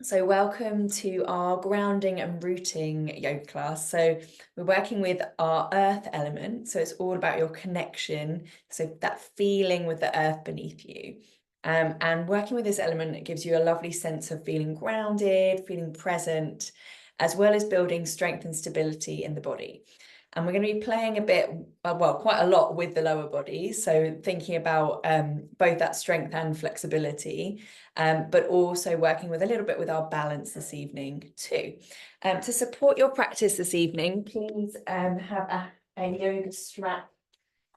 So welcome to our grounding and rooting yoga class. So we're working with our earth element. So it's all about your connection. So that feeling with the earth beneath you. And working with this element, it gives you a lovely sense of feeling grounded, feeling present, as well as building strength and stability in the body. And we're going to be playing a bit, well, quite a lot with the lower body. So thinking about both that strength and flexibility. But also working with a little bit with our balance this evening too. To support your practice this evening, please have a yoga strap.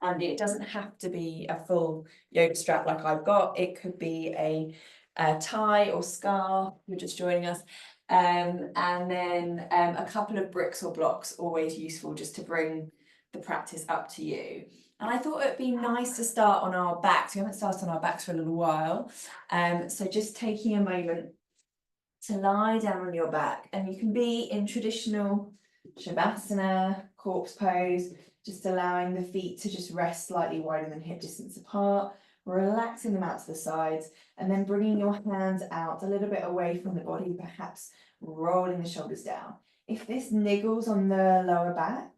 And it doesn't have to be a full yoga strap like I've got. It could be a tie or scarf. You're just joining us. And then a couple of bricks or blocks, always useful just to bring the practice up to you. And I thought it'd be nice to start on our backs. We haven't started on our backs for a little while. So just taking a moment to lie down on your back, and you can be in traditional Shavasana, corpse pose, just allowing the feet to just rest slightly wider than hip distance apart, relaxing them out to the sides, and then bringing your hands out a little bit away from the body, perhaps rolling the shoulders down. If this niggles on the lower back,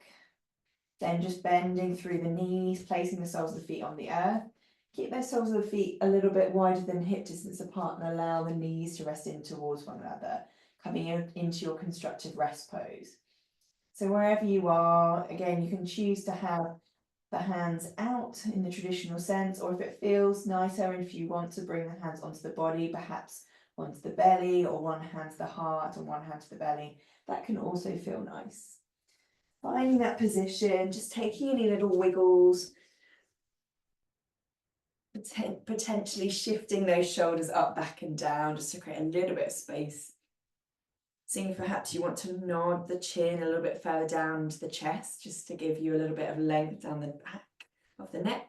then just bending through the knees, placing the soles of the feet on the earth. Keep those soles of the feet a little bit wider than hip distance apart and allow the knees to rest in towards one another, coming into your constructive rest pose. So wherever you are, again, you can choose to have the hands out in the traditional sense, or if it feels nicer and if you want to bring the hands onto the body, perhaps onto the belly, or one hand to the heart and one hand to the belly, that can also feel nice. Finding that position, just taking any little wiggles, potentially shifting those shoulders up, back and down, just to create a little bit of space. Seeing if perhaps you want to nod the chin a little bit further down to the chest, just to give you a little bit of length down the back of the neck.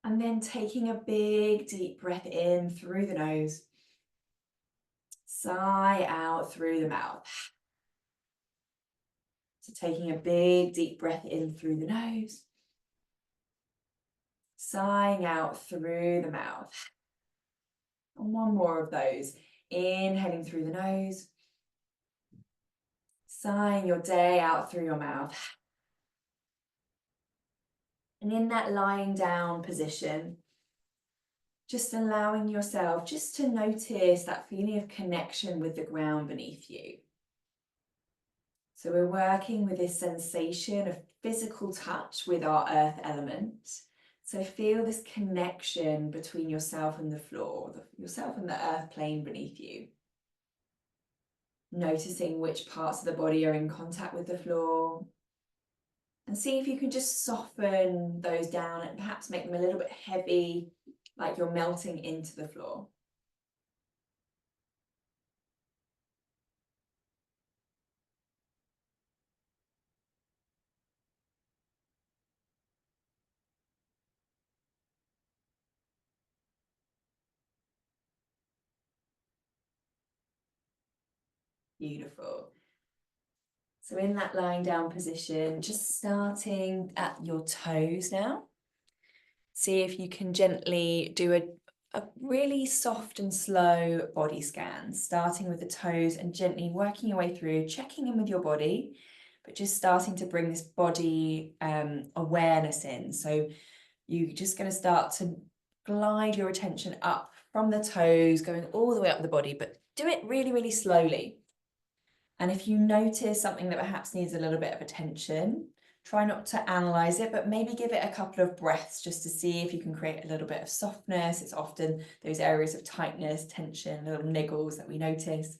And then taking a big deep breath in through the nose. Sigh out through the mouth. So taking a big deep breath in through the nose. Sighing out through the mouth. And one more of those. Inhaling through the nose. Sighing your day out through your mouth. And in that lying down position, just allowing yourself just to notice that feeling of connection with the ground beneath you. So we're working with this sensation of physical touch with our earth element. So feel this connection between yourself and the floor, yourself and the earth plane beneath you. Noticing which parts of the body are in contact with the floor. And see if you can just soften those down and perhaps make them a little bit heavy, like you're melting into the floor. Beautiful. So in that lying down position, just starting at your toes now. See if you can gently do a really soft and slow body scan, starting with the toes and gently working your way through, checking in with your body, but just starting to bring this body awareness in. So you're just going to start to glide your attention up from the toes, going all the way up the body, but do it really, really slowly. And if you notice something that perhaps needs a little bit of attention, try not to analyze it, but maybe give it a couple of breaths just to see if you can create a little bit of softness. It's often those areas of tightness, tension, little niggles that we notice.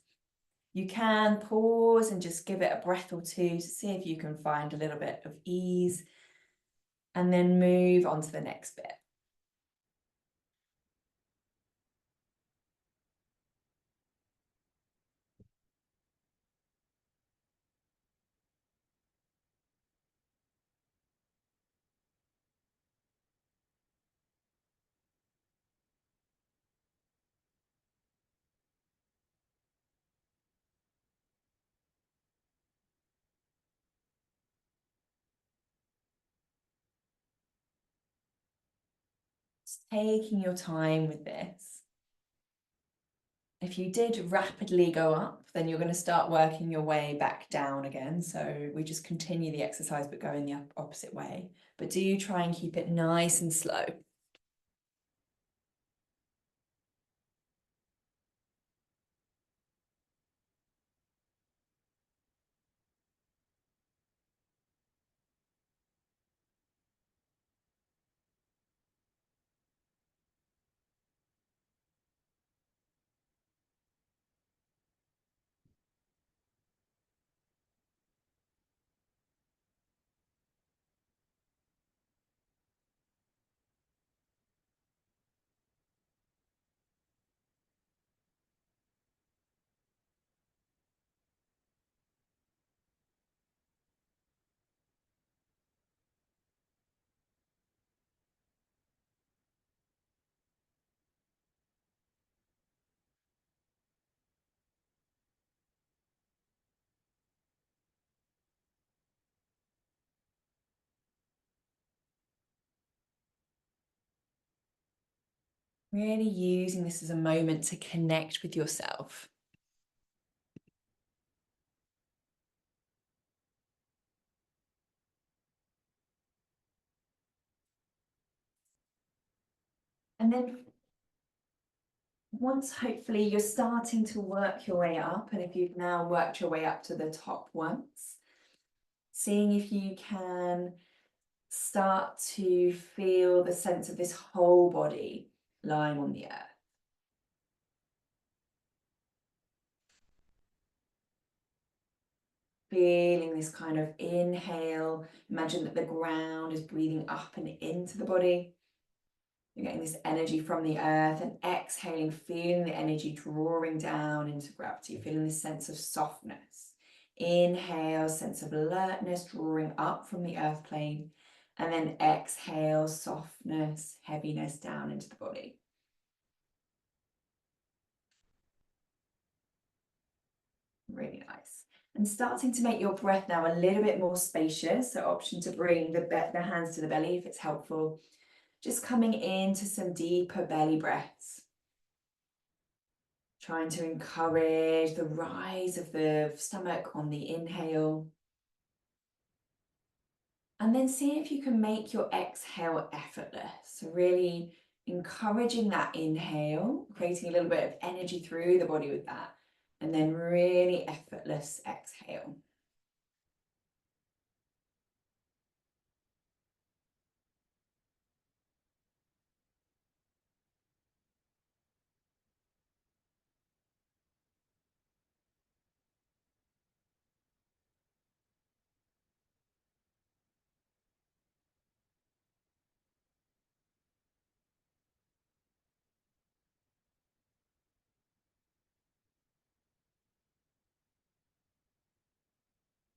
You can pause and just give it a breath or two to see if you can find a little bit of ease, and then move on to the next bit. Just taking your time with this. If you did rapidly go up, then you're going to start working your way back down again. So we just continue the exercise, but go in the opposite way. But do you try and keep it nice and slow? Really using this as a moment to connect with yourself. And then once hopefully you're starting to work your way up, and if you've now worked your way up to the top once, seeing if you can start to feel the sense of this whole body lying on the earth. Feeling this kind of inhale, imagine that the ground is breathing up and into the body. You're getting this energy from the earth, and exhaling, feeling the energy drawing down into gravity, feeling this sense of softness. Inhale, sense of alertness drawing up from the earth plane, and then exhale, softness, heaviness down into the body. Really nice. And starting to make your breath now a little bit more spacious. So option to bring the hands to the belly if it's helpful. Just coming into some deeper belly breaths. Trying to encourage the rise of the stomach on the inhale. And then see if you can make your exhale effortless. So really encouraging that inhale, creating a little bit of energy through the body with that. And then really effortless exhale.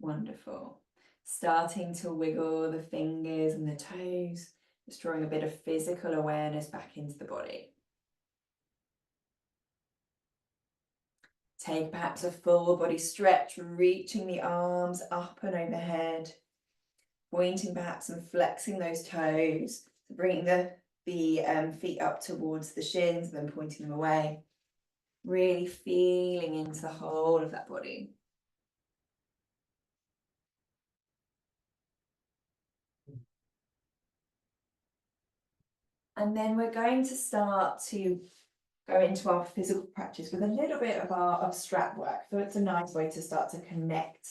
Wonderful. Starting to wiggle the fingers and the toes, just drawing a bit of physical awareness back into the body. Take perhaps a full body stretch, reaching the arms up and overhead, pointing perhaps and flexing those toes, bringing the feet up towards the shins and then pointing them away. Really feeling into the whole of that body. And then we're going to start to go into our physical practice with a little bit of our strap work. So it's a nice way to start to connect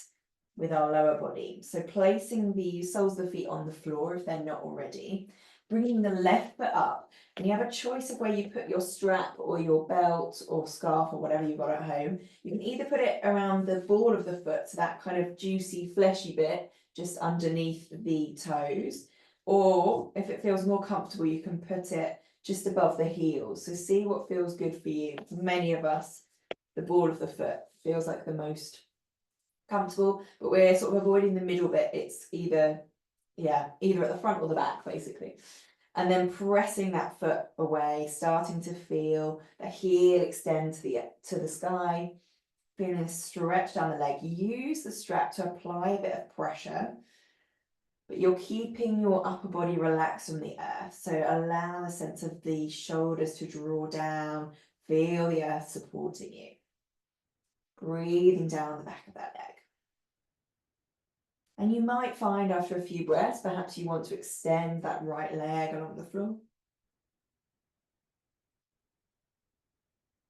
with our lower body. So placing the soles of the feet on the floor if they're not already, bringing the left foot up, and you have a choice of where you put your strap or your belt or scarf or whatever you've got at home. You can either put it around the ball of the foot, so that kind of juicy, fleshy bit just underneath the toes, or if it feels more comfortable, you can put it just above the heels. So see what feels good for you. For many of us, the ball of the foot feels like the most comfortable, but we're sort of avoiding the middle bit. It's either at the front or the back, basically. And then pressing that foot away, starting to feel the heel extend to the sky, feeling a stretch down the leg. Use the strap to apply a bit of pressure, but you're keeping your upper body relaxed on the earth. So allow a sense of the shoulders to draw down, Feel the earth supporting you. Breathing down the back of that leg. And you might find after a few breaths, perhaps you want to extend that right leg along the floor.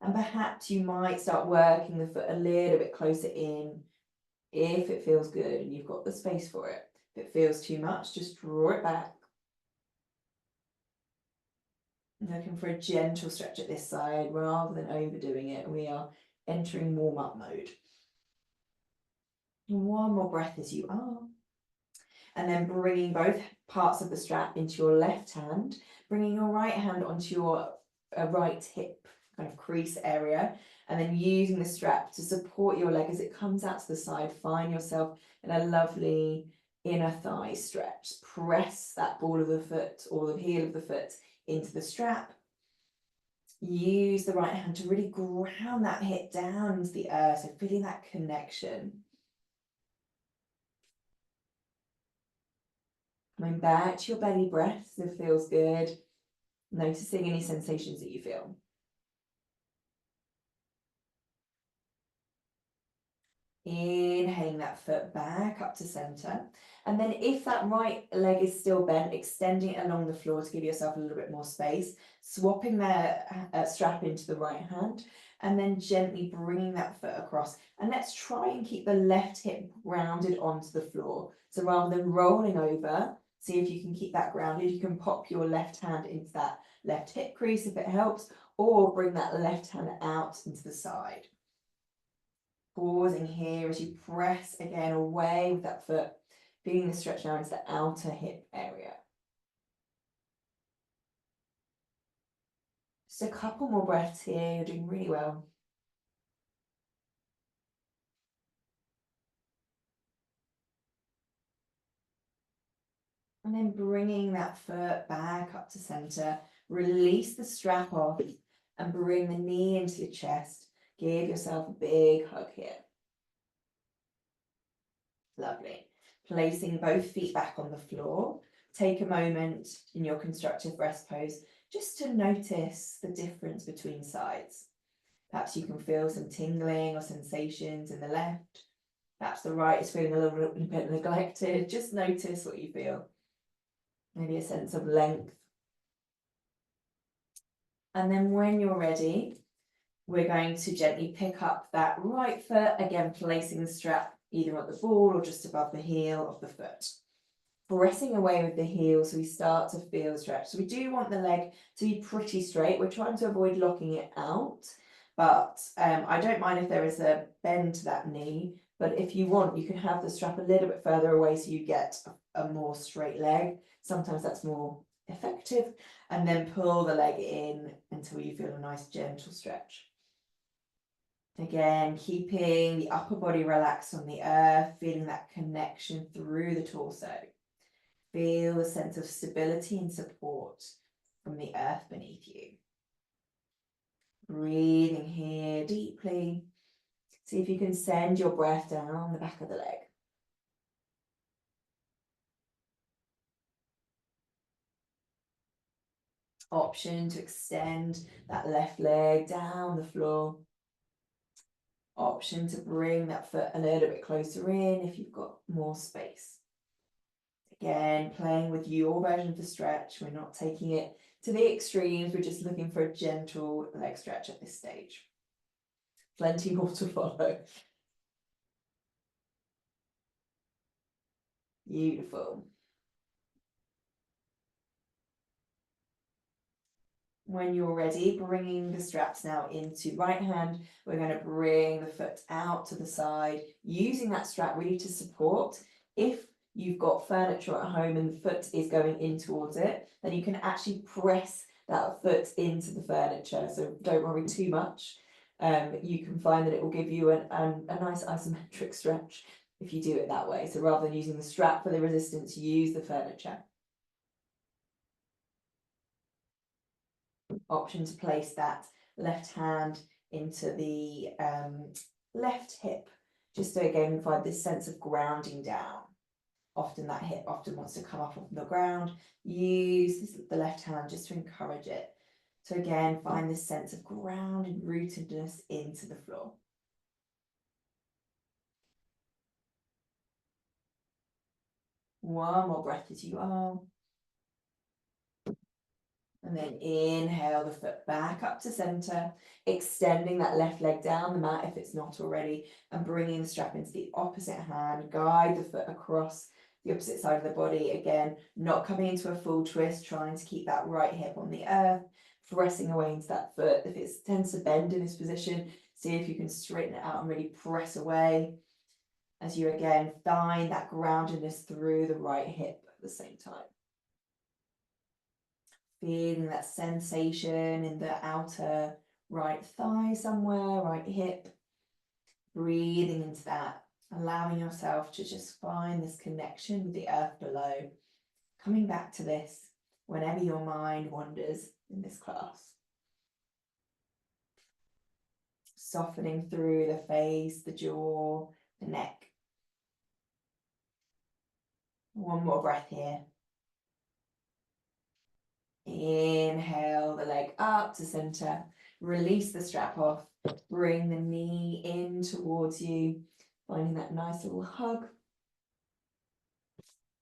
And perhaps you might start working the foot a little bit closer in if it feels good and you've got the space for it. If it feels too much, just draw it back. Looking for a gentle stretch at this side rather than overdoing it. We are entering warm-up mode. One more breath as you are. And then bringing both parts of the strap into your left hand, bringing your right hand onto your right hip kind of crease area, and then using the strap to support your leg as it comes out to the side. Find yourself in a lovely inner thigh stretch. Press that ball of the foot or the heel of the foot into the strap. Use the right hand to really ground that hip down into the earth, so feeling that connection. Coming back to your belly breath, so it feels good. Noticing any sensations that you feel. Inhaling that foot back up to center. And then if that right leg is still bent, extending it along the floor to give yourself a little bit more space, swapping the strap into the right hand, and then gently bringing that foot across. And let's try and keep the left hip grounded onto the floor. So rather than rolling over, see if you can keep that grounded. You can pop your left hand into that left hip crease if it helps, or bring that left hand out into the side. Pausing here as you press again away with that foot, feeling the stretch now into the outer hip area. Just a couple more breaths here, you're doing really well. And then bringing that foot back up to center, release the strap off and bring the knee into your chest. Give yourself a big hug here. Lovely. Placing both feet back on the floor. Take a moment in your constructive rest pose just to notice the difference between sides. Perhaps you can feel some tingling or sensations in the left. Perhaps the right is feeling a little bit neglected. Just notice what you feel. Maybe a sense of length. And then when you're ready, we're going to gently pick up that right foot, again placing the strap either at the ball or just above the heel of the foot. Pressing away with the heel so we start to feel the stretch. So we do want the leg to be pretty straight. We're trying to avoid locking it out, but I don't mind if there is a bend to that knee, but if you want, you can have the strap a little bit further away so you get a more straight leg. Sometimes that's more effective, and then pull the leg in until you feel a nice gentle stretch. Again, keeping the upper body relaxed on the earth, feeling that connection through the torso. Feel a sense of stability and support from the earth beneath you. Breathing here deeply. See if you can send your breath down the back of the leg. Option to extend that left leg down the floor. Option to bring that foot a little bit closer in if you've got more space. Again, playing with your version of the stretch. We're not taking it to the extremes. We're just looking for a gentle leg stretch at this stage. Plenty more to follow. Beautiful. When you're ready, bringing the straps now into right hand, we're going to bring the foot out to the side, using that strap really to support. If you've got furniture at home and the foot is going in towards it, then you can actually press that foot into the furniture. So don't worry too much. You can find that it will give you a nice isometric stretch if you do it that way. So rather than using the strap for the resistance, use the furniture. Option to place that left hand into the left hip, just to again find this sense of grounding down. Often that hip wants to come up off the ground. Use the left hand just to encourage it. So again, find this sense of grounded rootedness into the floor. One more breath as you are. And then inhale the foot back up to center, extending that left leg down the mat if it's not already, and bringing the strap into the opposite hand. Guide the foot across the opposite side of the body. Again, not coming into a full twist, trying to keep that right hip on the earth, pressing away into that foot. If it tends to bend in this position, see if you can straighten it out and really press away as you again find that groundedness through the right hip at the same time. Feeling that sensation in the outer right thigh somewhere, right hip. Breathing into that, allowing yourself to just find this connection with the earth below. Coming back to this whenever your mind wanders in this class. Softening through the face, the jaw, the neck. One more breath here. Inhale the leg up to center. Release the strap off. Bring the knee in towards you. Finding that nice little hug.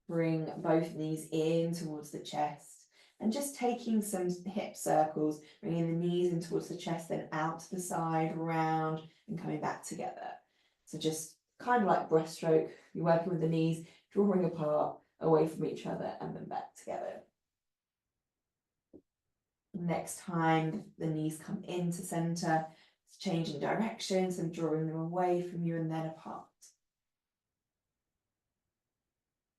Bring both knees in towards the chest. And just taking some hip circles. Bringing the knees in towards the chest, then out to the side, round, and coming back together. So just kind of like breaststroke. You're working with the knees, drawing apart, away from each other, and then back together. Next time the knees come into center, it's changing directions and drawing them away from you and then apart.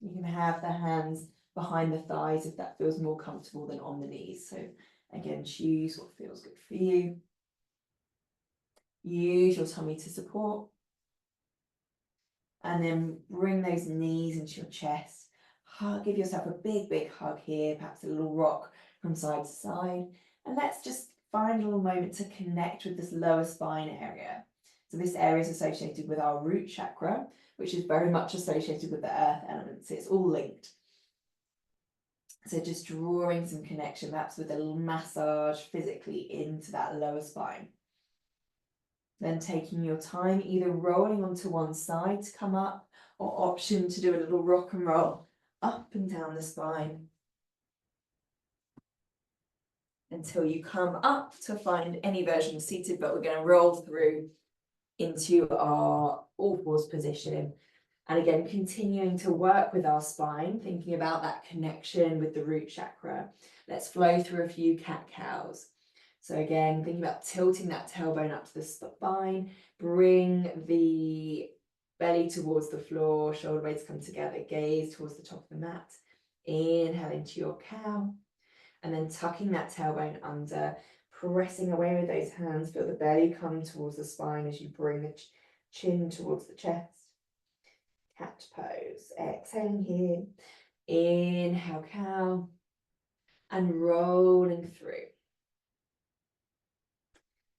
You can have the hands behind the thighs if that feels more comfortable than on the knees. So again, choose what feels good for you. Use your tummy to support. And then bring those knees into your chest. Give yourself a big, big hug here, perhaps a little rock from side to side. And let's just find a little moment to connect with this lower spine area. So this area is associated with our root chakra, which is very much associated with the earth element. So it's all linked. So just drawing some connection, perhaps with a little massage physically into that lower spine. Then taking your time, either rolling onto one side to come up, or option to do a little rock and roll up and down the spine until you come up to find any version of seated, but we're going to roll through into our all fours position. And again, continuing to work with our spine, thinking about that connection with the root chakra. Let's flow through a few cat-cows. So again, thinking about tilting that tailbone up to the spine, bring the belly towards the floor, shoulder blades come together, gaze towards the top of the mat. Inhale into your cow, and then tucking that tailbone under, pressing away with those hands, feel the belly come towards the spine as you bring the chin towards the chest. Cat pose, exhaling here, inhale cow, and rolling through.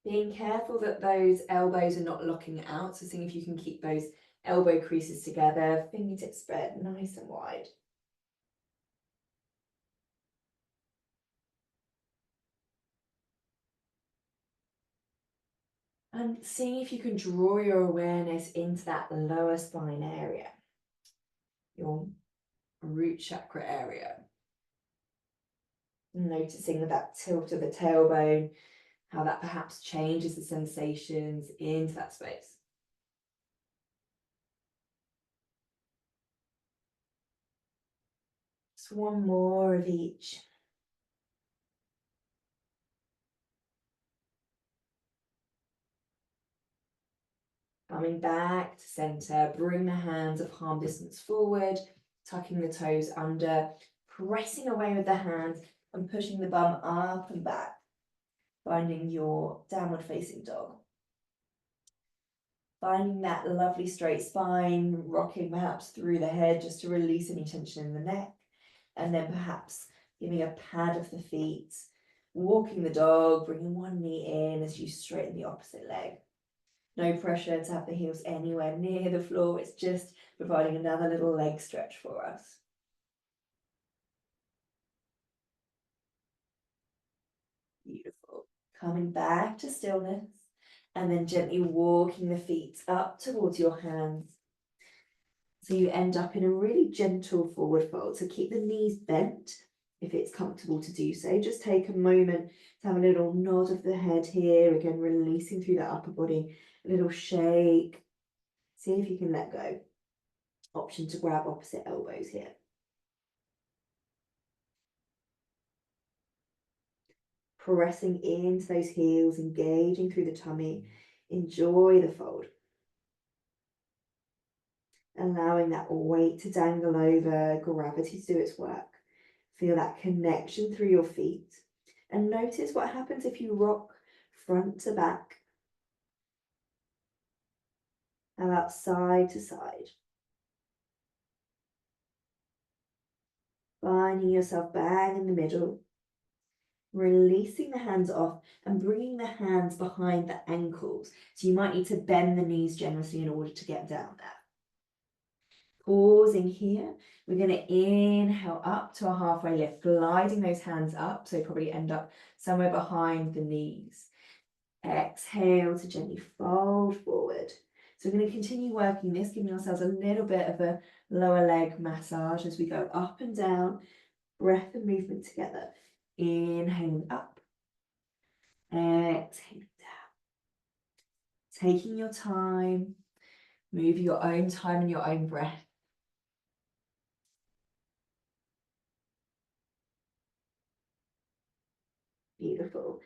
Being careful that those elbows are not locking out, so seeing if you can keep those elbow creases together, fingertips spread nice and wide. And seeing if you can draw your awareness into that lower spine area, your root chakra area. Noticing that tilt of the tailbone, how that perhaps changes the sensations into that space. Just one more of each. Coming back to center, bring the hands of palm distance forward, tucking the toes under, pressing away with the hands and pushing the bum up and back, finding your downward facing dog. Finding that lovely straight spine, rocking perhaps through the head just to release any tension in the neck, and then perhaps giving a pad of the feet, walking the dog, bringing one knee in as you straighten the opposite leg. No pressure to have the heels anywhere near the floor. It's just providing another little leg stretch for us. Beautiful. Coming back to stillness and then gently walking the feet up towards your hands. So you end up in a really gentle forward fold. So keep the knees bent if it's comfortable to do so. Just take a moment to have a little nod of the head here. Again, releasing through that upper body. A little shake. See if you can let go. Option to grab opposite elbows here. Pressing into those heels, engaging through the tummy. Enjoy the fold. Allowing that weight to dangle over, gravity to do its work. Feel that connection through your feet. And notice what happens if you rock front to back. How about side to side? Finding yourself bang in the middle. Releasing the hands off and bringing the hands behind the ankles. So you might need to bend the knees generously in order to get down there. Pausing here, we're going to inhale up to a halfway lift, gliding those hands up, so probably end up somewhere behind the knees. Exhale to gently fold forward. So we're going to continue working this, giving ourselves a little bit of a lower leg massage as we go up and down, breath and movement together. Inhaling up, exhaling down. Taking your time, move your own time and your own breath. Beautiful.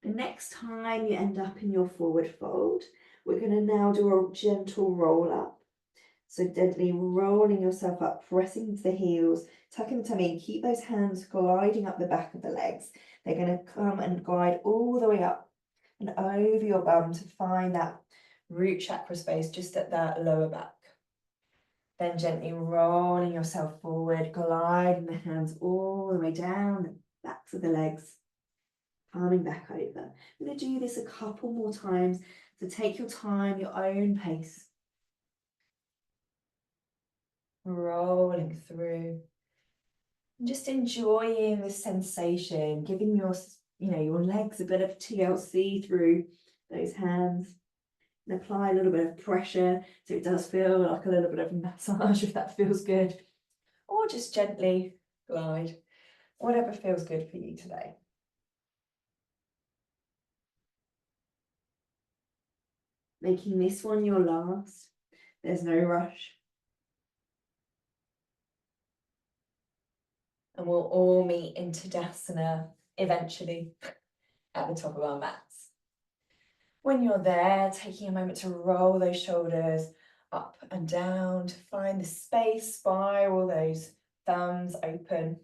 The next time you end up in your forward fold, we're going to now do a gentle roll up. So gently rolling yourself up, pressing into the heels, tucking the tummy, and keep those hands gliding up the back of the legs. They're going to come and glide all the way up and over your bum to find that root chakra space just at that lower back. Then gently rolling yourself forward, gliding the hands all the way down the backs of the legs. Coming back over. I'm going to do this a couple more times, so take your time, your own pace. Rolling through. And just enjoying the sensation, giving your legs a bit of TLC through those hands. And apply a little bit of pressure so it does feel like a little bit of massage if that feels good. Or just gently glide, whatever feels good for you today. Making this one your last. There's no rush. And we'll all meet in Tadasana eventually at the top of our mats. When you're there, taking a moment to roll those shoulders up and down to find the space, spiral those thumbs open.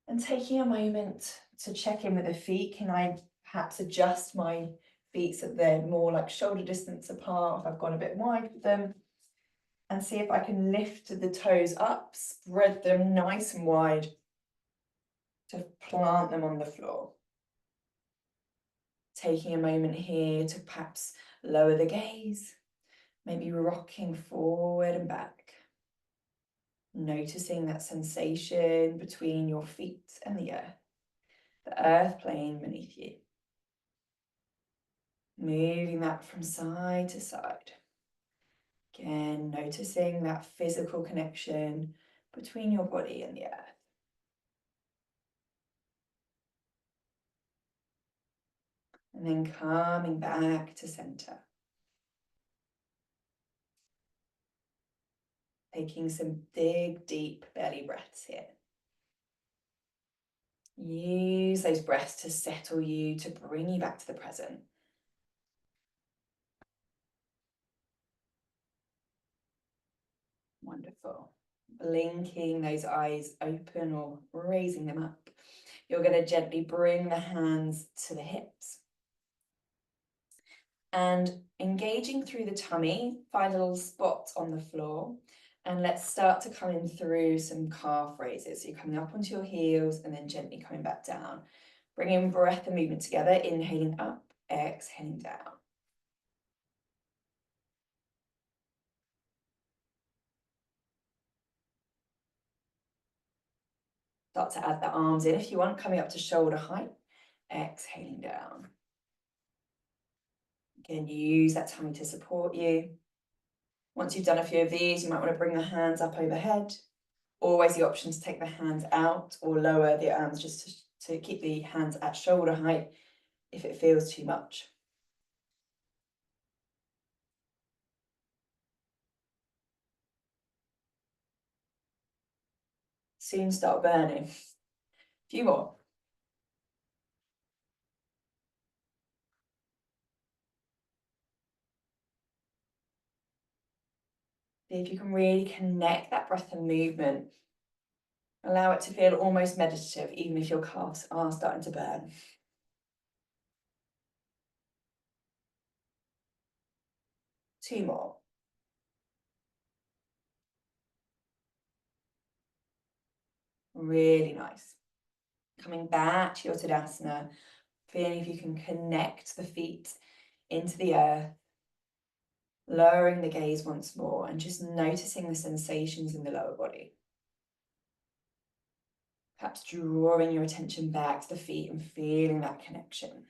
And taking a moment to check in with the feet. Can I perhaps adjust my feet so they're more like shoulder distance apart if I've gone a bit wide with them? And see if I can lift the toes up, spread them nice and wide to plant them on the floor. Taking a moment here to perhaps lower the gaze, maybe rocking forward and back. Noticing that sensation between your feet and the earth plane beneath you. Moving that from side to side. Again, noticing that physical connection between your body and the earth. And then coming back to center. Taking some big, deep belly breaths here. Use those breaths to settle you, to bring you back to the present. Wonderful. Blinking those eyes open or raising them up. You're going to gently bring the hands to the hips. And engaging through the tummy, find a little spot on the floor. And let's start to come in through some calf raises. So you're coming up onto your heels and then gently coming back down. Bringing breath and movement together, inhaling up, exhaling down. Start to add the arms in if you want, coming up to shoulder height. Exhaling down. Again, use that tummy to support you. Once you've done a few of these, you might want to bring the hands up overhead. Always the option to take the hands out or lower the arms just to keep the hands at shoulder height if it feels too much. Soon start burning. A few more. See if you can really connect that breath and movement. Allow it to feel almost meditative, even if your calves are starting to burn. Two more. Really nice. Coming back to your Tadasana, feeling if you can connect the feet into the earth, lowering the gaze once more and just noticing the sensations in the lower body. Perhaps drawing your attention back to the feet and feeling that connection.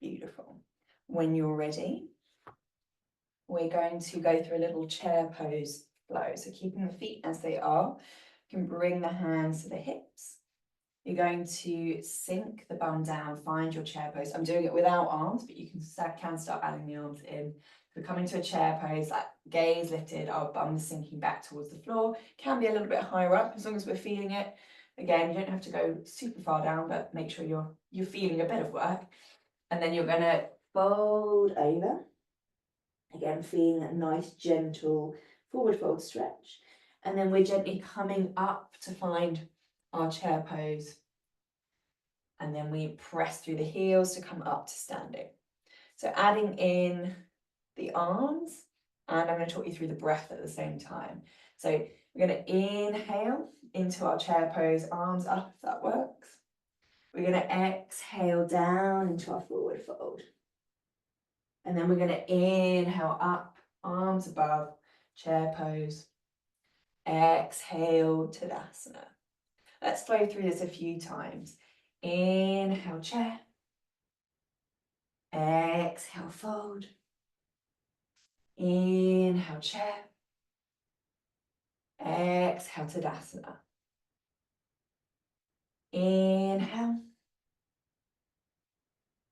Beautiful. When you're ready, we're going to go through a little chair pose flow. So keeping the feet as they are, you can bring the hands to the hips. You're going to sink the bum down, find your chair pose. I'm doing it without arms, but you can start adding the arms in. So coming to a chair pose, that gaze lifted, our bum is sinking back towards the floor. Can be a little bit higher up as long as we're feeling it. Again, you don't have to go super far down, but make sure you're feeling a bit of work. And then you're going to fold over. Again, feeling that nice, gentle forward fold stretch. And then we're gently coming up to find our chair pose. And then we press through the heels to come up to standing. So adding in the arms, and I'm going to talk you through the breath at the same time. So we're going to inhale into our chair pose, arms up if that works. We're going to exhale down into our forward fold. And then we're going to inhale up, arms above, chair pose. Exhale, Tadasana. Let's flow through this a few times. Inhale, chair. Exhale, fold. Inhale, chair. Exhale, Tadasana. Inhale.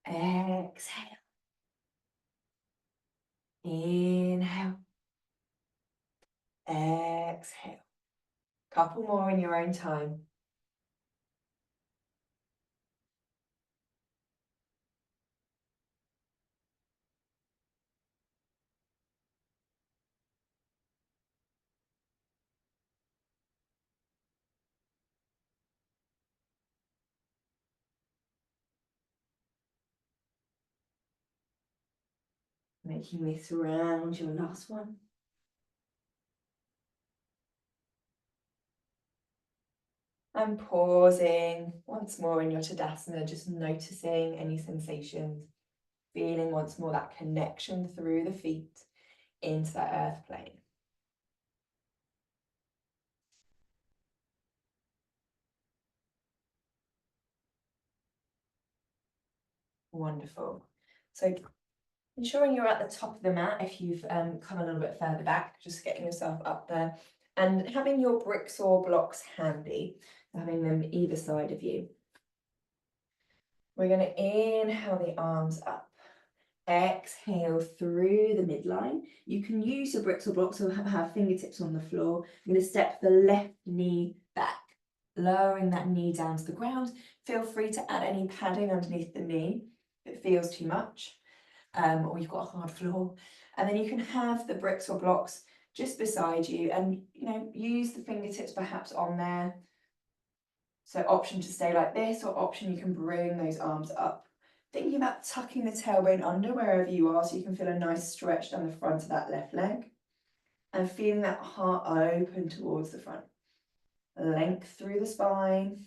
Exhale. Inhale. Exhale. Couple more in your own time. Making this round your last one. And pausing once more in your Tadasana, just noticing any sensations, feeling once more that connection through the feet into that earth plane. Wonderful. So ensuring you're at the top of the mat if you've come a little bit further back, just getting yourself up there and having your bricks or blocks handy, having them either side of you. We're going to inhale the arms up, exhale through the midline. You can use your bricks or blocks or have fingertips on the floor. I'm going to step the left knee back, lowering that knee down to the ground. Feel free to add any padding underneath the knee if it feels too much. Or you've got a hard floor, and then you can have the bricks or blocks just beside you and use the fingertips perhaps on there. So option to stay like this, or option you can bring those arms up. Thinking about tucking the tailbone under wherever you are so you can feel a nice stretch down the front of that left leg and feeling that heart open towards the front. Length through the spine,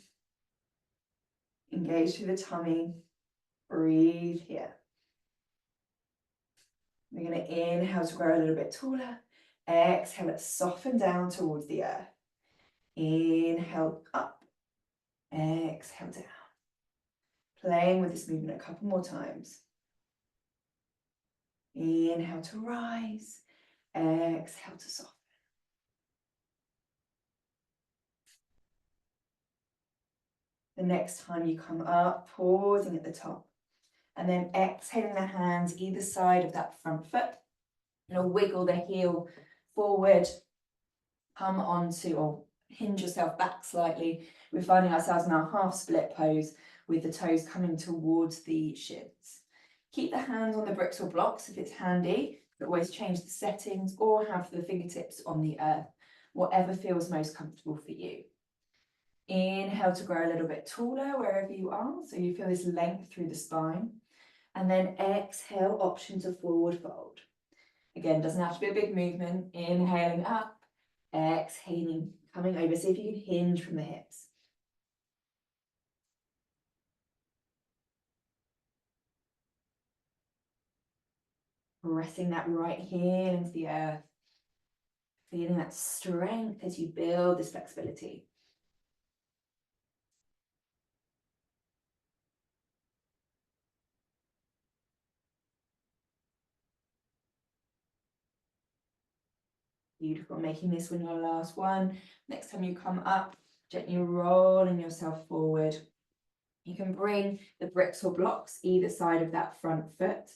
engage through the tummy, breathe here. We're going to inhale to grow a little bit taller. Exhale, let's soften down towards the earth. Inhale up. Exhale down. Playing with this movement a couple more times. Inhale to rise. Exhale to soften. The next time you come up, pausing at the top. And then exhaling the hands either side of that front foot. And wiggle the heel forward. Come onto, or hinge yourself back slightly. We're finding ourselves in our half split pose with the toes coming towards the shins. Keep the hands on the bricks or blocks if it's handy, but always change the settings or have the fingertips on the earth, whatever feels most comfortable for you. Inhale to grow a little bit taller wherever you are, so you feel this length through the spine. And then exhale, option to forward fold. Again, doesn't have to be a big movement. Inhaling up, exhaling, coming over. See if you can hinge from the hips. Pressing that right heel into the earth. Feeling that strength as you build this flexibility. Beautiful, making this one your last one. Next time you come up, gently rolling yourself forward. You can bring the bricks or blocks either side of that front foot.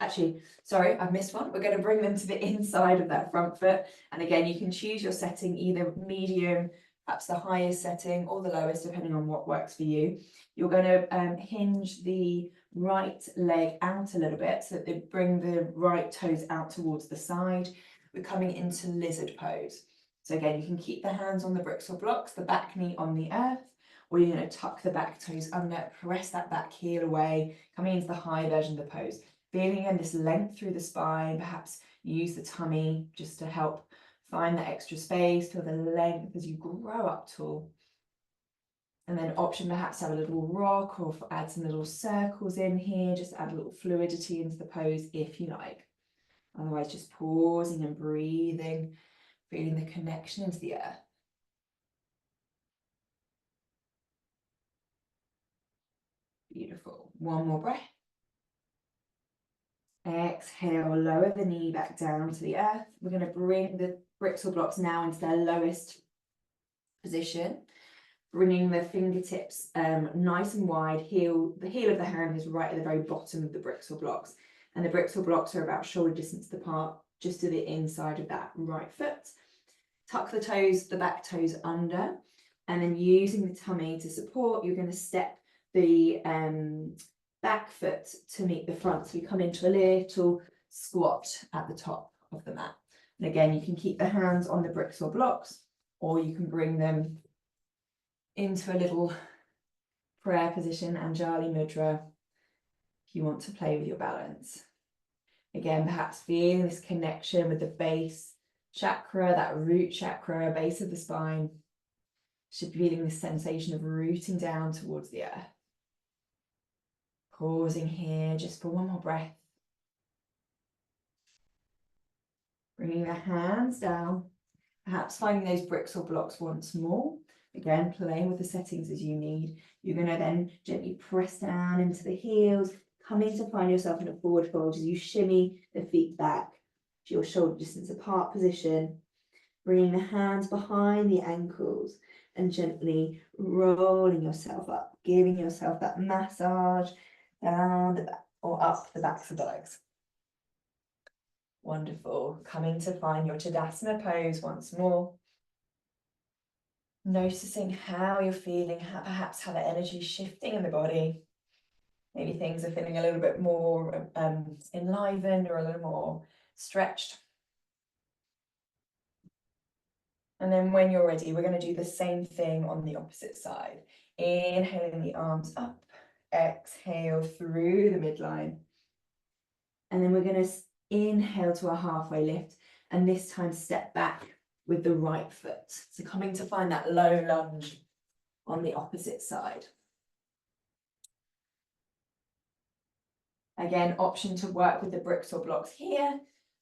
Actually, sorry, I've missed one. We're going to bring them to the inside of that front foot. And again, you can choose your setting, either medium, perhaps the highest setting, or the lowest, depending on what works for you. You're going to hinge the right leg out a little bit so that they bring the right toes out towards the side. We're coming into lizard pose. So again, you can keep the hands on the bricks or blocks, the back knee on the earth, or you're going to tuck the back toes under, press that back heel away, coming into the high version of the pose. Feeling again this length through the spine, perhaps use the tummy just to help find that extra space, feel the length as you grow up tall. And then option perhaps have a little rock or add some little circles in here, just add a little fluidity into the pose if you like. Otherwise, just pausing and breathing, feeling the connection into the earth. Beautiful. One more breath. Exhale, lower the knee back down to the earth. We're going to bring the bricks or blocks now into their lowest position, bringing the fingertips nice and wide. The heel of the hand is right at the very bottom of the bricks or blocks, and the bricks or blocks are about shoulder distance apart, just to the inside of that right foot. Tuck the toes, the back toes under, and then using the tummy to support, you're going to step the back foot to meet the front. So we come into a little squat at the top of the mat. And again, you can keep the hands on the bricks or blocks, or you can bring them into a little prayer position, Anjali Mudra, if you want to play with your balance. Again, perhaps feeling this connection with the base chakra, that root chakra, base of the spine. Should be feeling this sensation of rooting down towards the earth. Pausing here just for one more breath. Bringing the hands down, perhaps finding those bricks or blocks once more. Again, playing with the settings as you need. You're going to then gently press down into the heels, coming to find yourself in a forward fold as you shimmy the feet back to your shoulder distance apart position. Bringing the hands behind the ankles and gently rolling yourself up, giving yourself that massage down the back or up the backs of the legs. Wonderful. Coming to find your Tadasana pose once more. Noticing how you're feeling, perhaps how the energy is shifting in the body. Maybe things are feeling a little bit more enlivened or a little more stretched. And then when you're ready, we're going to do the same thing on the opposite side. Inhaling the arms up, exhale through the midline. And then we're going to inhale to a halfway lift, and this time step back with the right foot. So coming to find that low lunge on the opposite side. Again, option to work with the bricks or blocks here.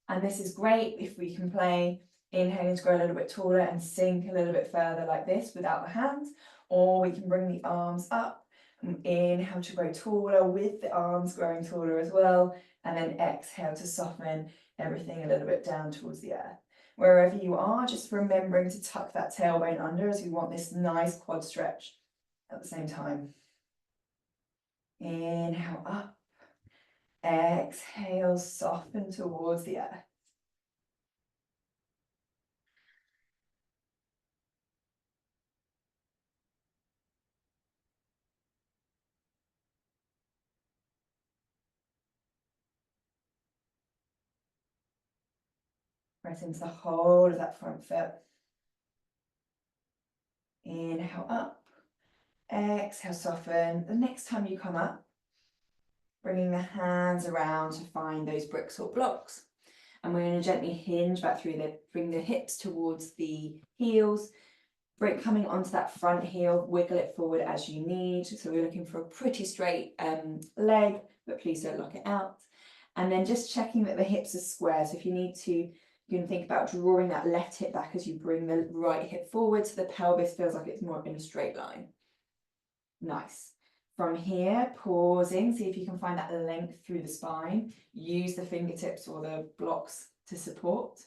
And this is great if we can play inhaling to grow a little bit taller and sink a little bit further like this without the hands, or we can bring the arms up and inhale to grow taller with the arms growing taller as well, and then exhale to soften everything a little bit down towards the earth. Wherever you are, just remembering to tuck that tailbone under as we want this nice quad stretch at the same time. Inhale up, exhale, soften towards the earth. Press into the hold of that front foot. Inhale up, exhale, soften. The next time you come up, bringing the hands around to find those bricks or blocks. And we're going to gently hinge back through bring the hips towards the heels, coming onto that front heel, wiggle it forward as you need. So we're looking for a pretty straight leg, but please don't lock it out. And then just checking that the hips are square. So if you need to, you can think about drawing that left hip back as you bring the right hip forward so the pelvis feels like it's more in a straight line. Nice. From here, pausing, see if you can find that length through the spine. Use the fingertips or the blocks to support.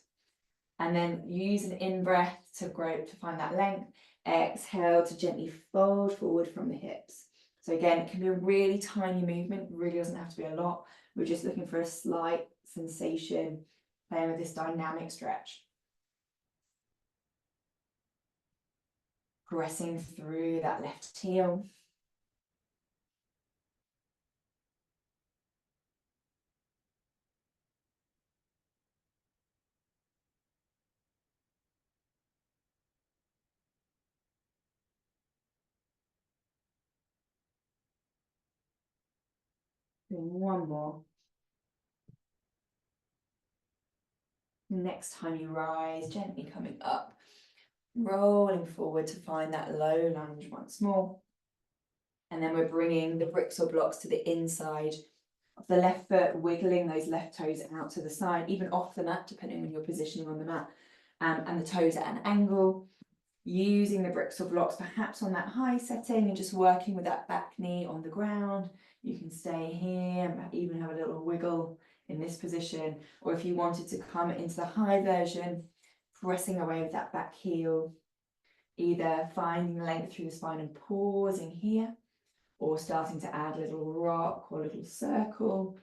And then use an in-breath to grow, to find that length. Exhale to gently fold forward from the hips. So again, it can be a really tiny movement, really doesn't have to be a lot. We're just looking for a slight sensation, playing with this dynamic stretch. Pressing through that left heel. One more. Next time you rise, gently coming up, rolling forward to find that low lunge once more. And then we're bringing the bricks or blocks to the inside of the left foot, wiggling those left toes out to the side, even off the mat, depending on your positioning on the mat, and the toes at an angle. Using the bricks or blocks perhaps on that high setting and just working with that back knee on the ground. You can stay here and even have a little wiggle in this position, or if you wanted to come into the high version, pressing away with that back heel, either finding length through the spine and pausing here, or starting to add a little rock or a little circle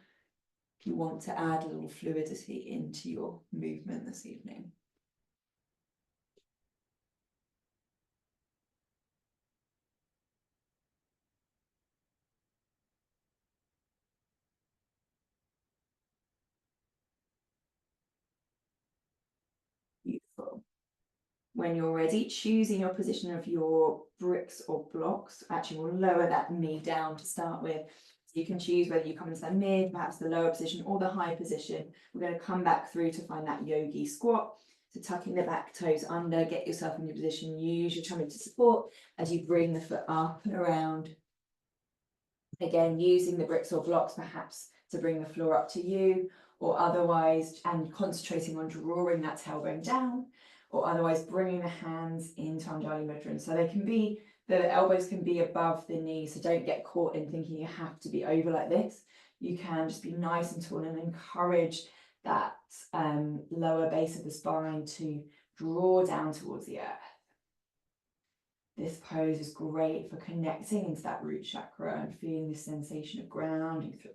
if you want to add a little fluidity into your movement this evening. Beautiful. When you're ready, choosing your position of your bricks or blocks, actually we'll lower that knee down to start with. So you can choose whether you come into the mid, perhaps the lower position or the high position. We're going to come back through to find that yogi squat. So tucking the back toes under, get yourself in your position, use your tummy to support as you bring the foot up and around. Again, using the bricks or blocks perhaps to bring the floor up to you, or otherwise, and concentrating on drawing that tailbone down, or otherwise bringing the hands into Anjali Mudra. So they can be, the elbows can be above the knees, so don't get caught in thinking you have to be over like this. You can just be nice and tall and encourage that lower base of the spine to draw down towards the earth. This pose is great for connecting into that root chakra and feeling this sensation of grounding through.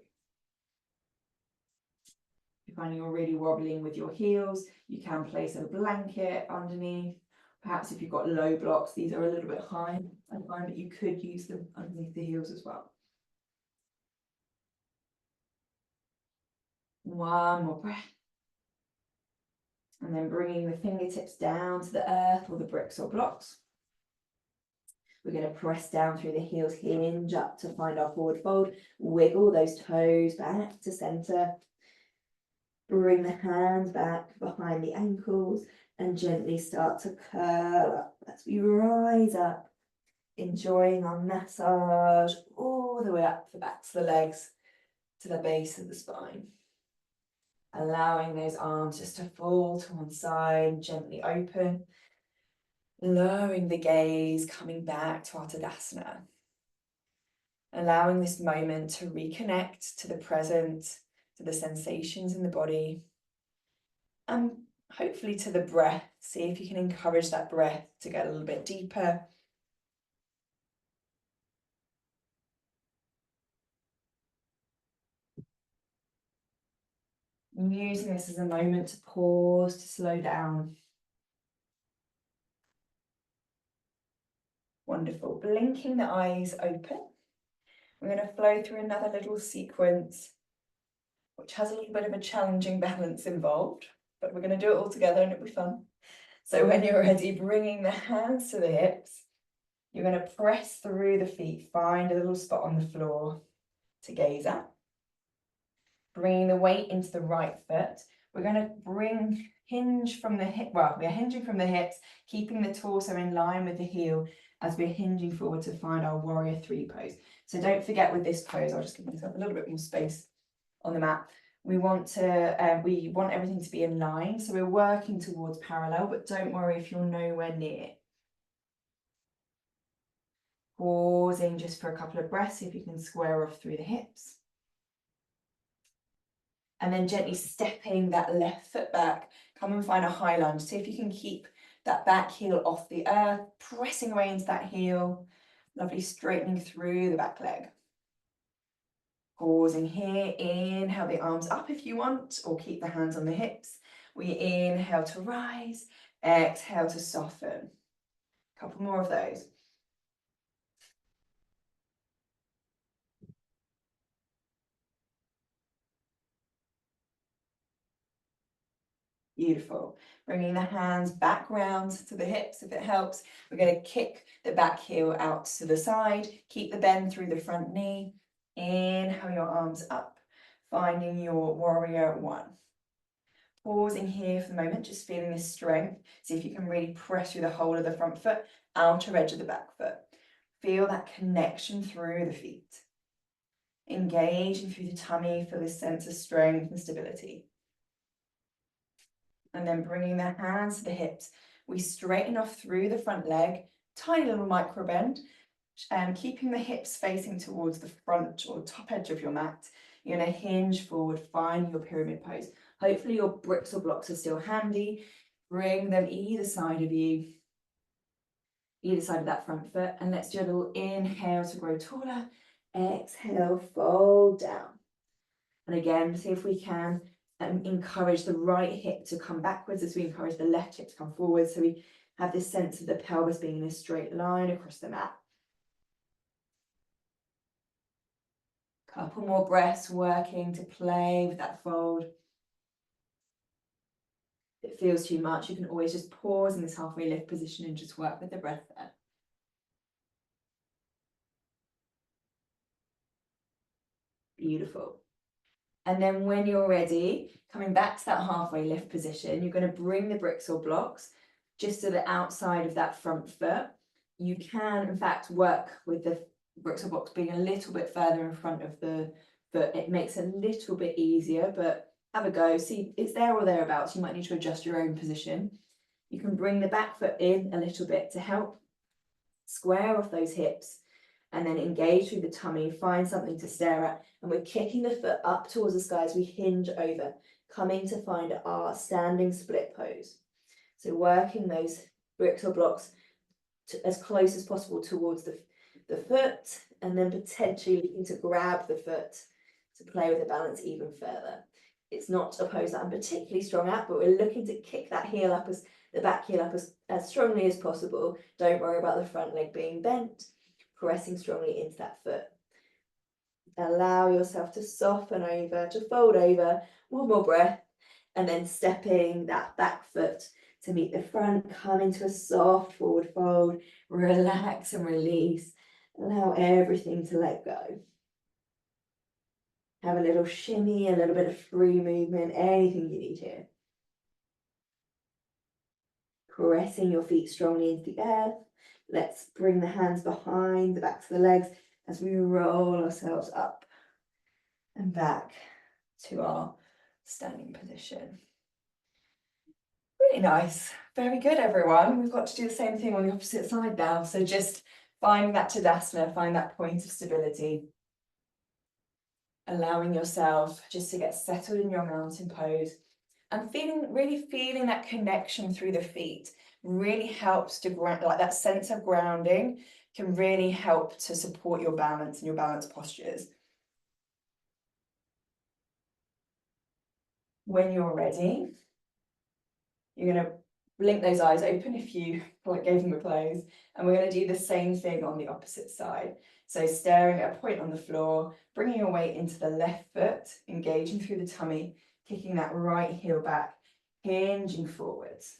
If you're finding you're really wobbling with your heels, you can place a blanket underneath. Perhaps if you've got low blocks, these are a little bit high, I find that you could use them underneath the heels as well. One more breath. And then bringing the fingertips down to the earth or the bricks or blocks. We're going to press down through the heels, hinge up to find our forward fold, wiggle those toes back to center. Bring the hands back behind the ankles and gently start to curl up as we rise up, enjoying our massage all the way up the backs of the legs to the base of the spine. Allowing those arms just to fall to one side, gently open. Lowering the gaze, coming back to our Tadasana. Allowing this moment to reconnect to the present, to the sensations in the body, and hopefully to the breath. See if you can encourage that breath to get a little bit deeper. Using this as a moment to pause, to slow down. Wonderful. Blinking the eyes open. We're going to flow through another little sequence, which has a little bit of a challenging balance involved, but we're going to do it all together and it'll be fun. So when you're ready, bringing the hands to the hips, you're going to press through the feet, find a little spot on the floor to gaze at. Bringing the weight into the right foot. We're going to hinge from the hip. Well, we're hinging from the hips, keeping the torso in line with the heel as we're hinging forward to find our warrior three pose. So don't forget with this pose, I'll just give myself a little bit more space on the mat. We want everything to be in line. So we're working towards parallel, but don't worry if you're nowhere near. Pausing just for a couple of breaths, if you can square off through the hips. And then gently stepping that left foot back, come and find a high lunge. See if you can keep that back heel off the earth, pressing away into that heel. Lovely, straightening through the back leg. Pausing here, inhale the arms up if you want, or keep the hands on the hips. We inhale to rise, exhale to soften. A couple more of those. Beautiful. Bringing the hands back round to the hips if it helps. We're going to kick the back heel out to the side. Keep the bend through the front knee. Inhale your arms up, finding your warrior one. Pausing here for the moment, just feeling this strength. See if you can really press through the whole of the front foot, outer edge of the back foot. Feel that connection through the feet. Engaging through the tummy for this sense of strength and stability. And then bringing the hands to the hips, we straighten off through the front leg, tiny little micro bend, and keeping the hips facing towards the front or top edge of your mat. You're going to hinge forward, find your pyramid pose. Hopefully your bricks or blocks are still handy. Bring them either side of you, either side of that front foot. And let's do a little inhale to grow taller. Exhale, fold down. And again, see if we can encourage the right hip to come backwards as we encourage the left hip to come forward. So we have this sense of the pelvis being in a straight line across the mat. Couple more breaths working to play with that fold. If it feels too much, you can always just pause in this halfway lift position and just work with the breath there. Beautiful. And then when you're ready, coming back to that halfway lift position, you're going to bring the bricks or blocks just to the outside of that front foot. You can, in fact, work with the bricks or blocks being a little bit further in front of the foot. It makes it a little bit easier, but have a go. See, it's there or thereabouts. You might need to adjust your own position. You can bring the back foot in a little bit to help square off those hips and then engage through the tummy, find something to stare at. And we're kicking the foot up towards the sky as we hinge over, coming to find our standing split pose. So working those bricks or blocks as close as possible towards the foot, and then potentially looking to grab the foot to play with the balance even further. It's not a pose that I'm particularly strong at, but we're looking to kick that heel up, the back heel up as strongly as possible. Don't worry about the front leg being bent, pressing strongly into that foot. Allow yourself to soften over, to fold over. One more breath, and then stepping that back foot to meet the front, come into a soft forward fold, relax and release. Allow everything to let go. Have a little shimmy, a little bit of free movement, anything you need here. Pressing your feet strongly into the earth. Let's bring the hands behind the backs of the legs as we roll ourselves up. and back to our standing position. Really nice. Very good, everyone. We've got to do the same thing on the opposite side now. So just find that Tadasana, find that point of stability. Allowing yourself just to get settled in your mountain pose and really feeling that connection through the feet really helps to ground, like that sense of grounding can really help to support your balance and your balance postures. When you're ready, you're going to blink those eyes open if you gave them a close, and we're going to do the same thing on the opposite side. So staring at a point on the floor, bringing your weight into the left foot, engaging through the tummy, kicking that right heel back, hinging forwards.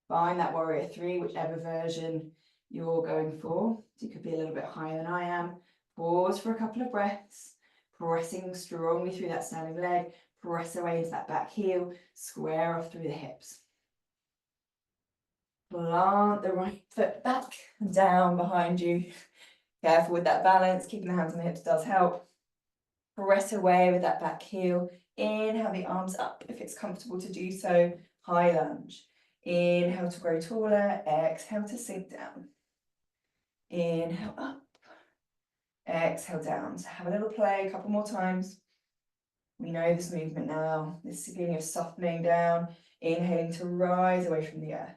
Find that warrior three, whichever version you're going for. You could be a little bit higher than I am. Pause for a couple of breaths, pressing strongly through that standing leg, press away into that back heel, square off through the hips. Plant the right foot back and down behind you. Careful with that balance, keeping the hands on the hips does help. Press away with that back heel. Inhale the arms up if it's comfortable to do so. High lunge. Inhale to grow taller. Exhale to sink down. Inhale up. Exhale down. So have a little play, a couple more times. We know this movement now. This feeling of softening down. Inhaling to rise away from the earth.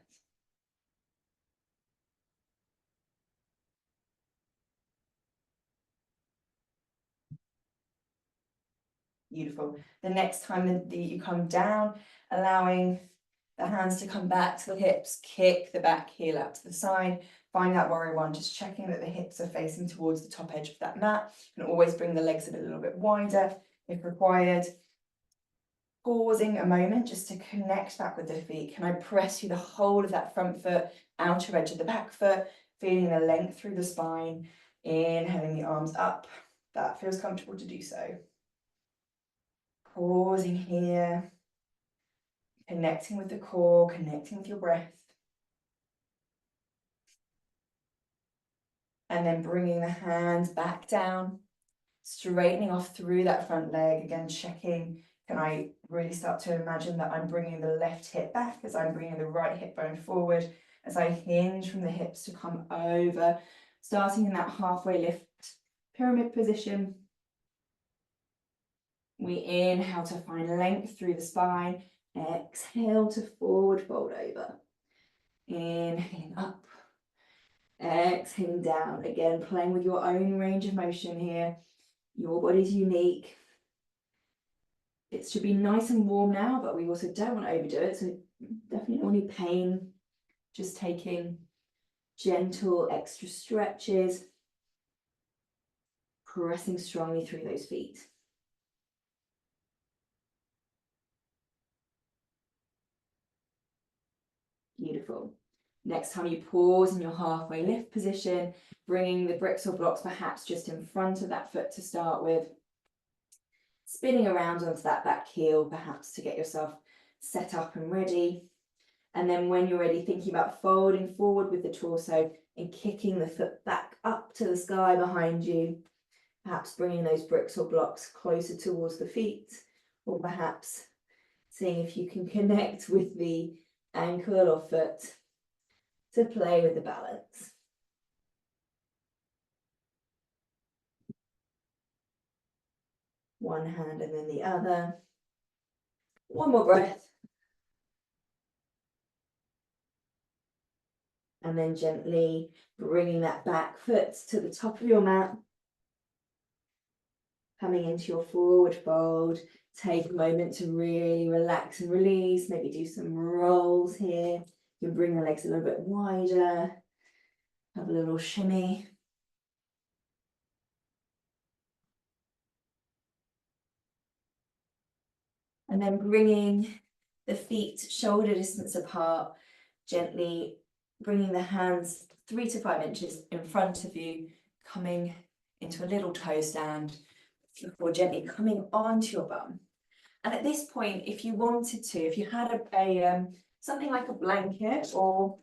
Beautiful. The next time that you come down, allowing the hands to come back to the hips, kick the back heel out to the side. Find that warrior one, just checking that the hips are facing towards the top edge of that mat. And always bring the legs a little bit wider if required. Pausing a moment just to connect back with the feet. Can I press through the whole of that front foot, outer edge of the back foot, feeling the length through the spine, inhaling the arms up. That feels comfortable to do so. Pausing here, connecting with the core, connecting with your breath. And then bringing the hands back down, straightening off through that front leg. Again, checking, can I really start to imagine that I'm bringing the left hip back as I'm bringing the right hip bone forward, as I hinge from the hips to come over, starting in that halfway lift pyramid position. We inhale to find length through the spine. Exhale to forward fold over. Inhaling up. Exhaling down. Again, playing with your own range of motion here. Your body's unique. It should be nice and warm now, but we also don't want to overdo it. So definitely don't want any pain. Just taking gentle extra stretches. Pressing strongly through those feet. Beautiful. Next time you pause in your halfway lift position, bringing the bricks or blocks perhaps just in front of that foot to start with. Spinning around onto that back heel, perhaps to get yourself set up and ready. And then when you're ready, thinking about folding forward with the torso and kicking the foot back up to the sky behind you. Perhaps bringing those bricks or blocks closer towards the feet, or perhaps seeing if you can connect with the ankle or foot to play with the balance. One hand and then the other. One more breath. And then gently bringing that back foot to the top of your mat. Coming into your forward fold. Take a moment to really relax and release. Maybe do some rolls here. You can bring the legs a little bit wider. Have a little shimmy. And then bringing the feet shoulder distance apart, gently bringing the hands 3 to 5 inches in front of you, coming into a little toe stand, or gently coming onto your bum. And at this point, if you wanted to, if you had a something like a blanket or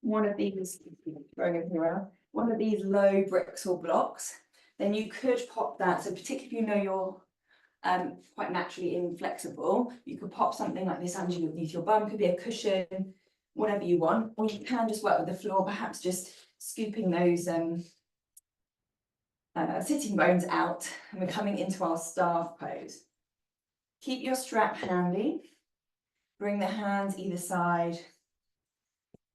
one of these, throwing everything around, one of these low bricks or blocks, then you could pop that. So particularly if you know you're quite naturally inflexible, you could pop something like this underneath your bum, could be a cushion, whatever you want, or you can just work with the floor, perhaps just scooping those sitting bones out, and we're coming into our staff pose. Keep your strap handy, bring the hands either side,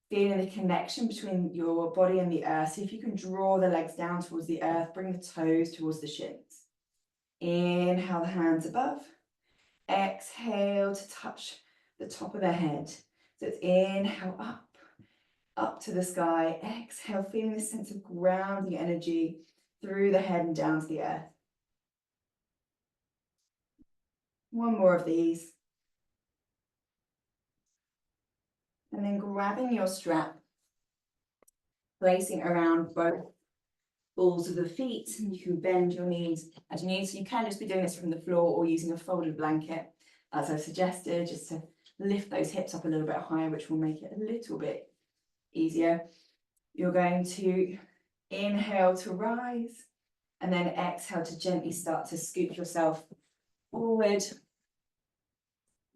feeling the connection between your body and the earth. So if you can draw the legs down towards the earth, bring the toes towards the shins. Inhale the hands above. Exhale to touch the top of the head. So it's inhale up to the sky. Exhale, feeling this sense of grounding energy through the head and down to the earth. One more of these. And then grabbing your strap, placing around both balls of the feet, and you can bend your knees as you need. So you can just be doing this from the floor or using a folded blanket, as I've suggested, just to lift those hips up a little bit higher, which will make it a little bit easier. You're going to inhale to rise, and then exhale to gently start to scoop yourself forward.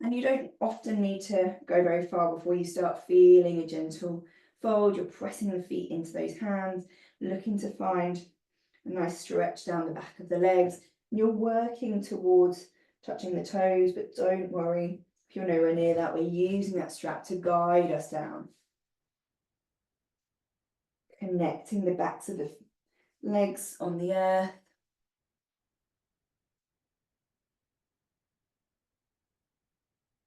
And you don't often need to go very far before you start feeling a gentle fold. You're pressing the feet into those hands, looking to find a nice stretch down the back of the legs. And you're working towards touching the toes, but don't worry if you're nowhere near that. We're using that strap to guide us down. Connecting the backs of the legs on the earth.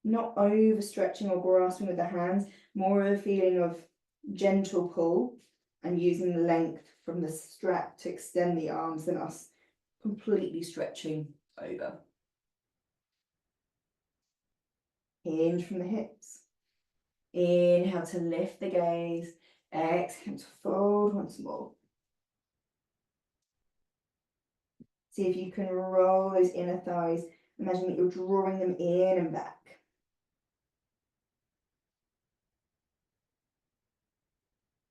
Not overstretching or grasping with the hands, more of a feeling of gentle pull and using the length from the strap to extend the arms than us completely stretching over. Hinge from the hips. Inhale to lift the gaze. Exhale to fold once more. See if you can roll those inner thighs. Imagine that you're drawing them in and back.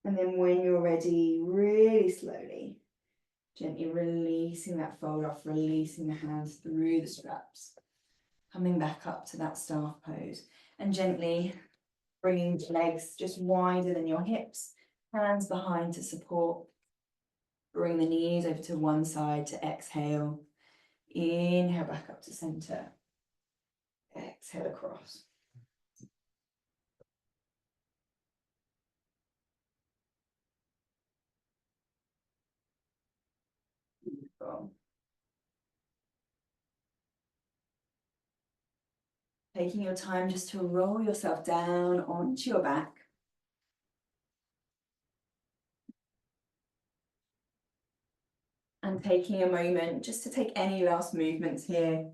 And then when you're ready, really slowly, gently releasing that fold off, releasing the hands through the straps. Coming back up to that staff pose and gently bringing the legs just wider than your hips, hands behind to support. Bring the knees over to one side to exhale. Inhale back up to center. Exhale across. Beautiful. Taking your time just to roll yourself down onto your back. And taking a moment just to take any last movements here.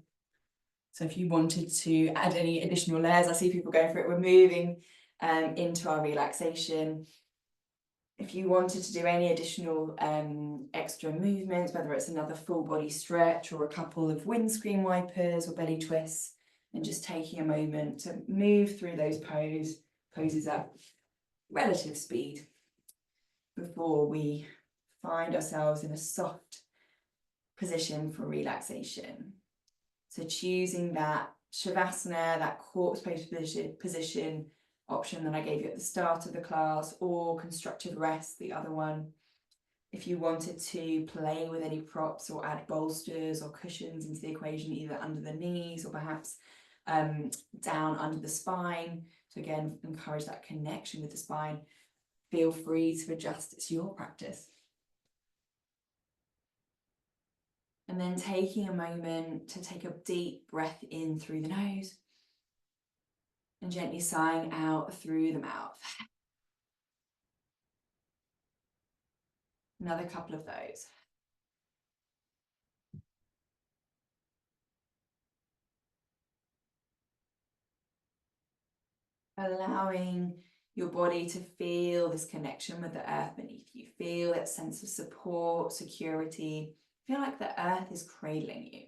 So if you wanted to add any additional layers, I see people going for it. We're moving into our relaxation. If you wanted to do any additional extra movements, whether it's another full body stretch or a couple of windscreen wipers or belly twists, and just taking a moment to move through those poses at relative speed before we find ourselves in a soft position for relaxation. So choosing that Shavasana, that corpse pose position option that I gave you at the start of the class, or constructive rest, the other one. If you wanted to play with any props or add bolsters or cushions into the equation, either under the knees or perhaps down under the spine, to again encourage that connection with the spine, feel free to adjust. It's your practice. And then taking a moment to take a deep breath in through the nose and gently sighing out through the mouth. Another couple of those. Allowing your body to feel this connection with the earth beneath you. Feel that sense of support, security. Feel like the earth is cradling you.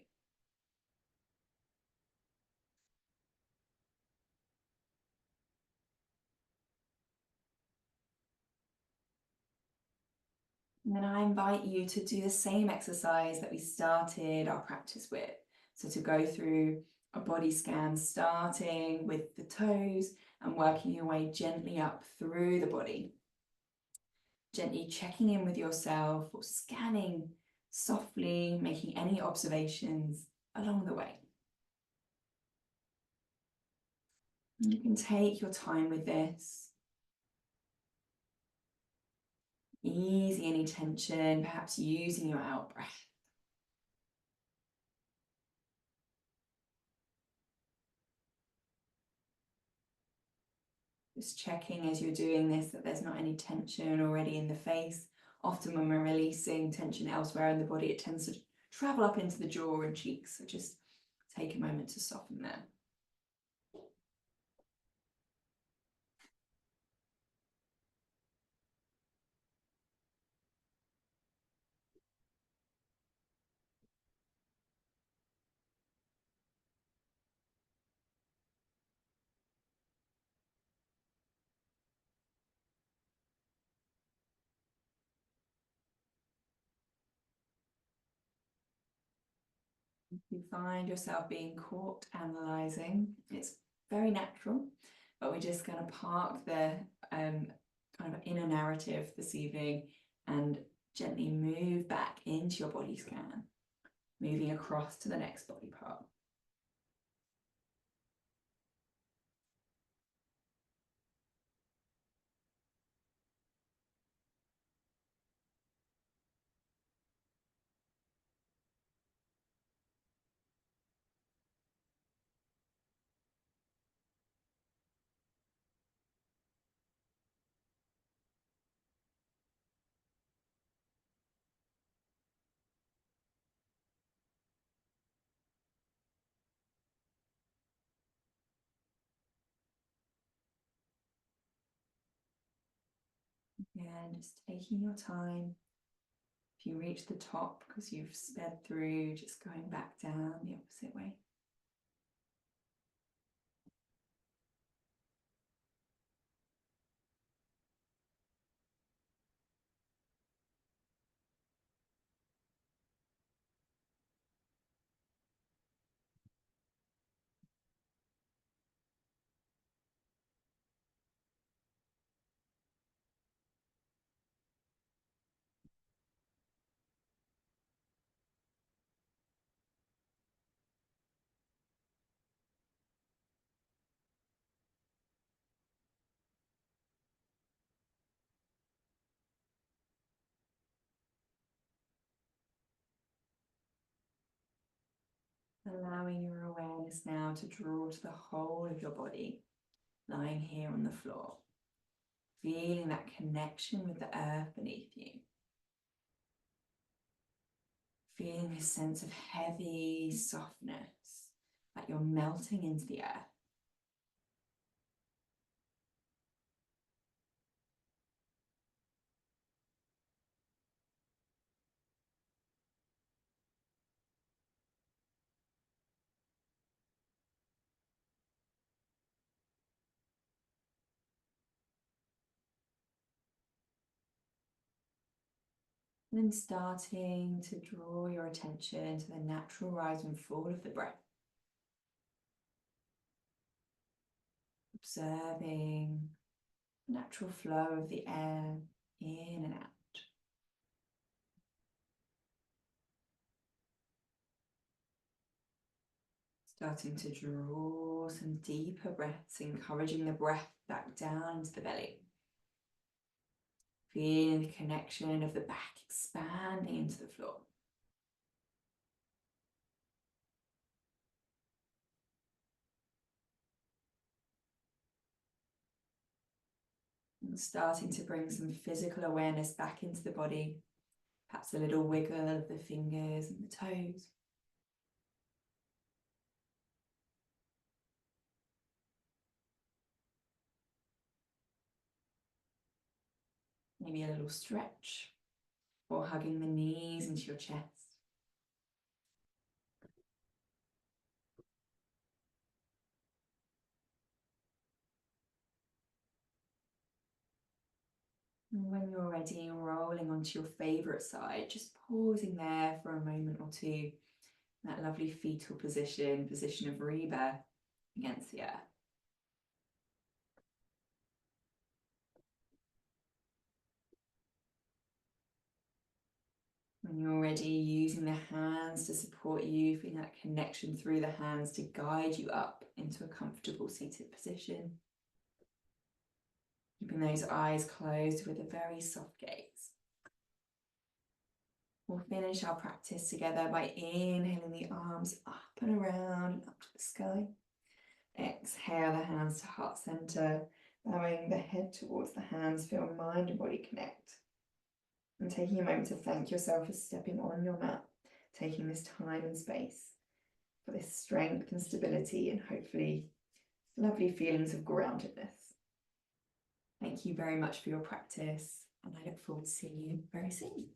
And then I invite you to do the same exercise that we started our practice with. So to go through a body scan, starting with the toes and working your way gently up through the body. Gently checking in with yourself or scanning softly, making any observations along the way. You can take your time with this. Easing any tension, perhaps using your out breath. Just checking as you're doing this that there's not any tension already in the face. Often when we're releasing tension elsewhere in the body, it tends to travel up into the jaw and cheeks. So just take a moment to soften there. If you find yourself being caught analysing, it's very natural, but we're just going to park the kind of inner narrative this evening and gently move back into your body scan, moving across to the next body part. Again, just taking your time. If you reach the top because you've sped through, just going back down the opposite way. Allowing your awareness now to draw to the whole of your body, lying here on the floor. Feeling that connection with the earth beneath you. Feeling this sense of heavy softness, like you're melting into the earth. And then starting to draw your attention to the natural rise and fall of the breath. Observing the natural flow of the air in and out. Starting to draw some deeper breaths, encouraging the breath back down into the belly. Feeling the connection of the back expanding into the floor. And starting to bring some physical awareness back into the body. Perhaps a little wiggle of the fingers and the toes. Maybe a little stretch or hugging the knees into your chest. And when you're ready, rolling onto your favourite side, just pausing there for a moment or two. That lovely fetal position, position of rebirth against the earth. When you're ready, using the hands to support you, feeling that connection through the hands to guide you up into a comfortable seated position. Keeping those eyes closed with a very soft gaze. We'll finish our practice together by inhaling the arms up and around and up to the sky. Exhale the hands to heart center, bowing the head towards the hands, feel mind and body connect. And taking a moment to thank yourself for stepping on your mat, taking this time and space for this strength and stability and hopefully lovely feelings of groundedness. Thank you very much for your practice, and I look forward to seeing you very soon.